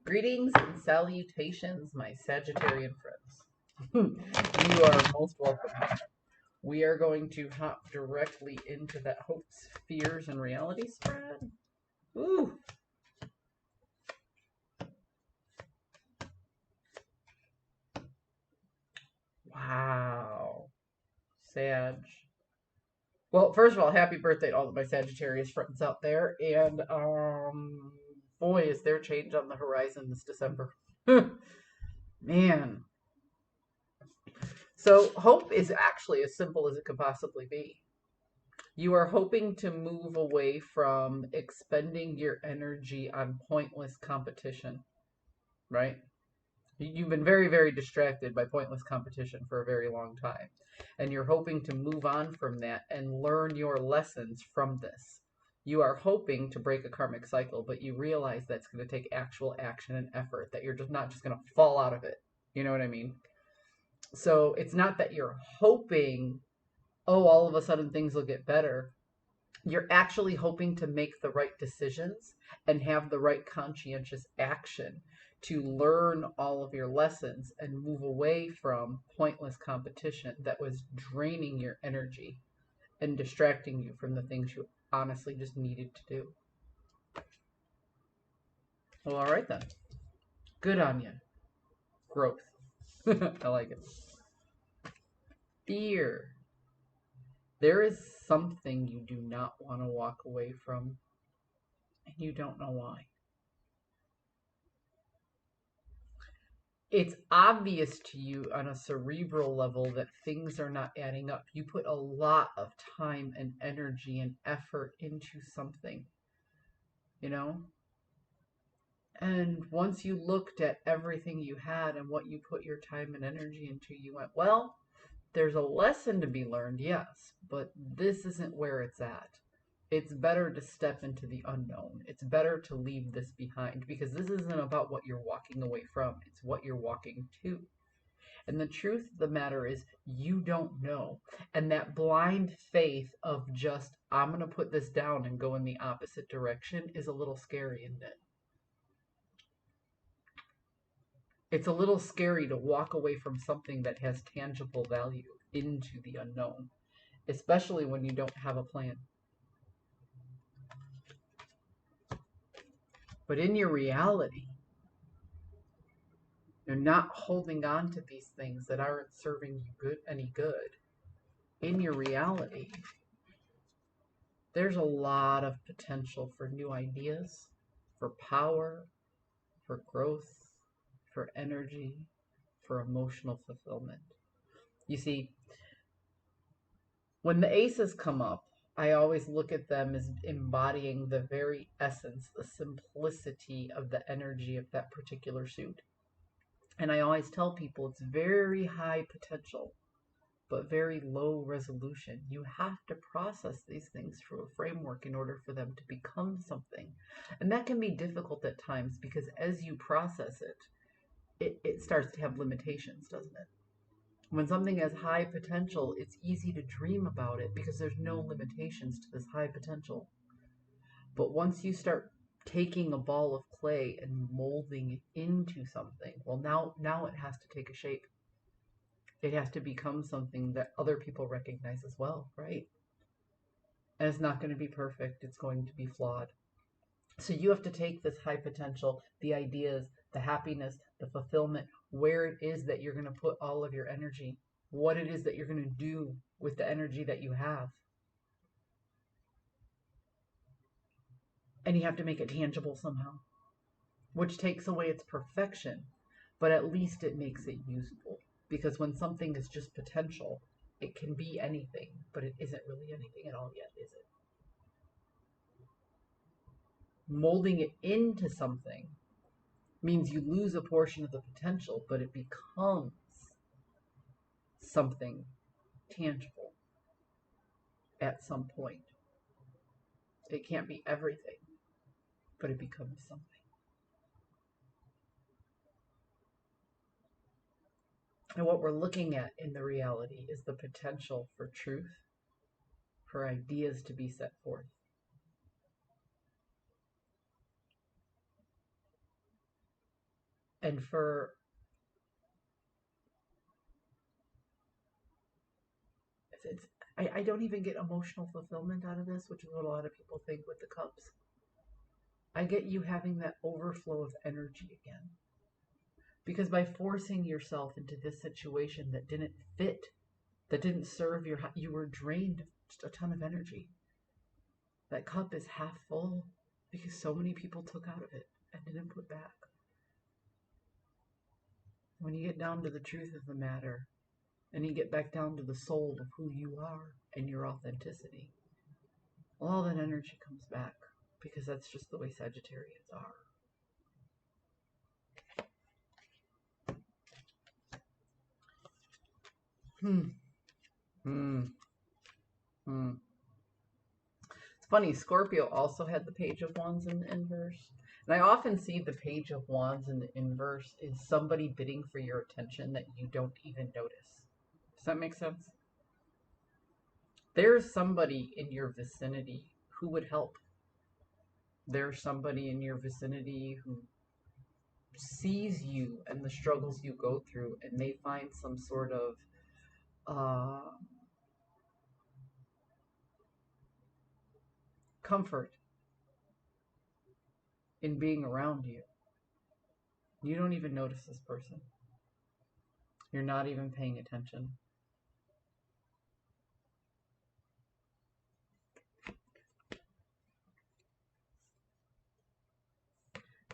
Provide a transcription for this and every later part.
Greetings and salutations, my Sagittarian friends. You are most welcome. We are going to hop directly into that hopes, fears, and reality spread. Ooh. Wow. Sag. Well, first of all, happy birthday to all of my Sagittarius friends out there. And, boy, is there change on the horizon this December. Man. So, hope is actually as simple as it could possibly be. You are hoping to move away from expending your energy on pointless competition, right? You've been very, very distracted by pointless competition for a very long time. And you're hoping to move on from that and learn your lessons from this. You are hoping to break a karmic cycle, but you realize that's going to take actual action and effort, that you're just not just going to fall out of it. You know what I mean? So it's not that you're hoping, oh, all of a sudden things will get better. You're actually hoping to make the right decisions and have the right conscientious action to learn all of your lessons and move away from pointless competition that was draining your energy and distracting you from the things you honestly just needed to do. Well, all right then. Good on you. Growth. I like it. Fear. There is something you do not want to walk away from, and you don't know why. It's obvious to you on a cerebral level that things are not adding up. You put a lot of time and energy and effort into something, you know? And once you looked at everything you had and what you put your time and energy into, you went, well, there's a lesson to be learned, yes, but this isn't where it's at. It's better to step into the unknown. It's better to leave this behind because this isn't about what you're walking away from. It's what you're walking to. And the truth of the matter is you don't know. And that blind faith of just, I'm going to put this down and go in the opposite direction is a little scary, isn't it? It's a little scary to walk away from something that has tangible value into the unknown, especially when you don't have a plan. But in your reality, you're not holding on to these things that aren't serving you any good. In your reality, there's a lot of potential for new ideas, for power, for growth, for energy, for emotional fulfillment. You see, when the aces come up, I always look at them as embodying the very essence, the simplicity of the energy of that particular suit. And I always tell people it's very high potential, but very low resolution. You have to process these things through a framework in order for them to become something. And that can be difficult at times because as you process it starts to have limitations, doesn't it? When something has high potential, it's easy to dream about it because there's no limitations to this high potential. But once you start taking a ball of clay and molding it into something, well, now it has to take a shape. It has to become something that other people recognize as well, right? And it's not going to be perfect. It's going to be flawed. So you have to take this high potential, the ideas, the happiness, the fulfillment, where it is that you're going to put all of your energy, what it is that you're going to do with the energy that you have. And you have to make it tangible somehow, which takes away its perfection, but at least it makes it usable. Because when something is just potential, it can be anything, but it isn't really anything at all yet, is it? Molding it into something means you lose a portion of the potential, but it becomes something tangible at some point. It can't be everything, but it becomes something. And what we're looking at in the reality is the potential for truth, for ideas to be set forth. And for I don't even get emotional fulfillment out of this, which is what a lot of people think with the cups. I get you having that overflow of energy again. Because by forcing yourself into this situation that didn't fit, that didn't serve you were drained just a ton of energy. That cup is half full because so many people took out of it and didn't put back. When you get down to the truth of the matter, and you get back down to the soul of who you are and your authenticity, all that energy comes back, because that's just the way Sagittarians are. It's funny, Scorpio also had the Page of Wands in the inverse. And I often see the Page of Wands in the inverse is somebody bidding for your attention that you don't even notice. Does that make sense? There's somebody in your vicinity who would help. There's somebody in your vicinity who sees you and the struggles you go through, and they find some sort of comfort in being around you. You don't even notice this person. You're not even paying attention.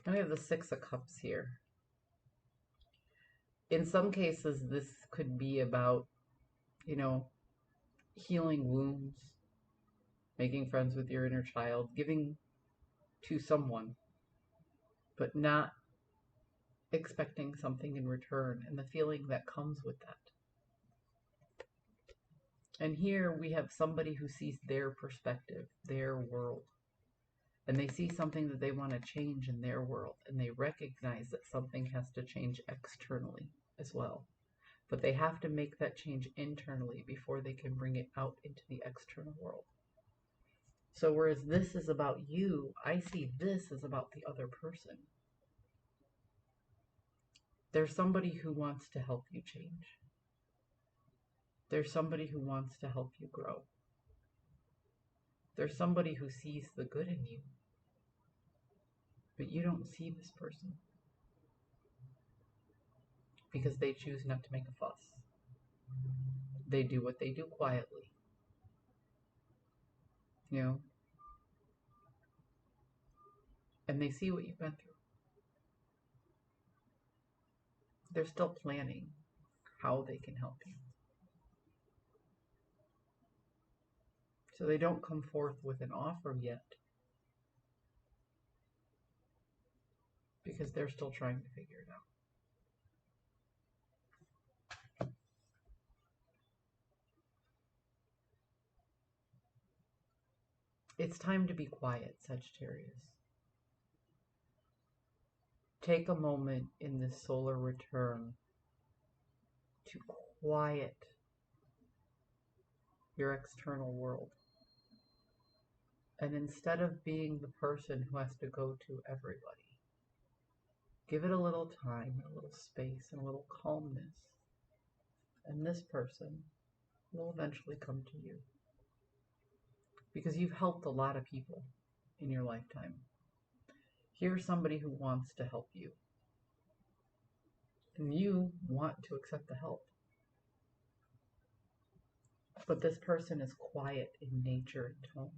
Now we have the Six of Cups here. In some cases, this could be about, healing wounds, making friends with your inner child, giving to someone, but not expecting something in return, and the feeling that comes with that. And here we have somebody who sees their perspective, their world, and they see something that they want to change in their world, and they recognize that something has to change externally as well. But they have to make that change internally before they can bring it out into the external world. So whereas this is about you, I see this as about the other person. There's somebody who wants to help you change. There's somebody who wants to help you grow. There's somebody who sees the good in you, but you don't see this person because they choose not to make a fuss. They do what they do quietly. And they see what you've been through. They're still planning how they can help you. So they don't come forth with an offer yet because they're still trying to figure it out. It's time to be quiet, Sagittarius. Take a moment in this solar return to quiet your external world. And instead of being the person who has to go to everybody, give it a little time, a little space, and a little calmness. And this person will eventually come to you. Because you've helped a lot of people in your lifetime. Here's somebody who wants to help you. And you want to accept the help. But this person is quiet in nature and tone.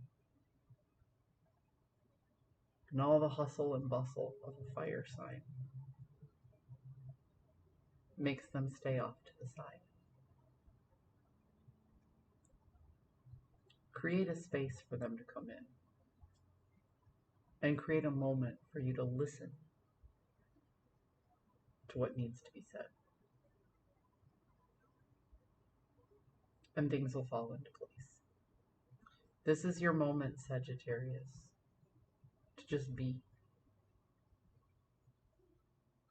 And all the hustle and bustle of a fire sign makes them stay off to the side. Create a space for them to come in. And create a moment for you to listen to what needs to be said. And things will fall into place. This is your moment, Sagittarius, to just be,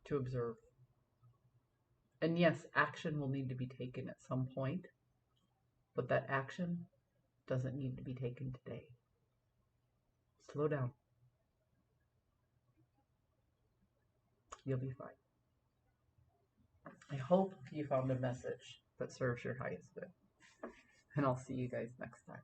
to observe. And yes, action will need to be taken at some point, but that action doesn't need to be taken today. Slow down. You'll be fine. I hope you found a message that serves your highest good. And I'll see you guys next time.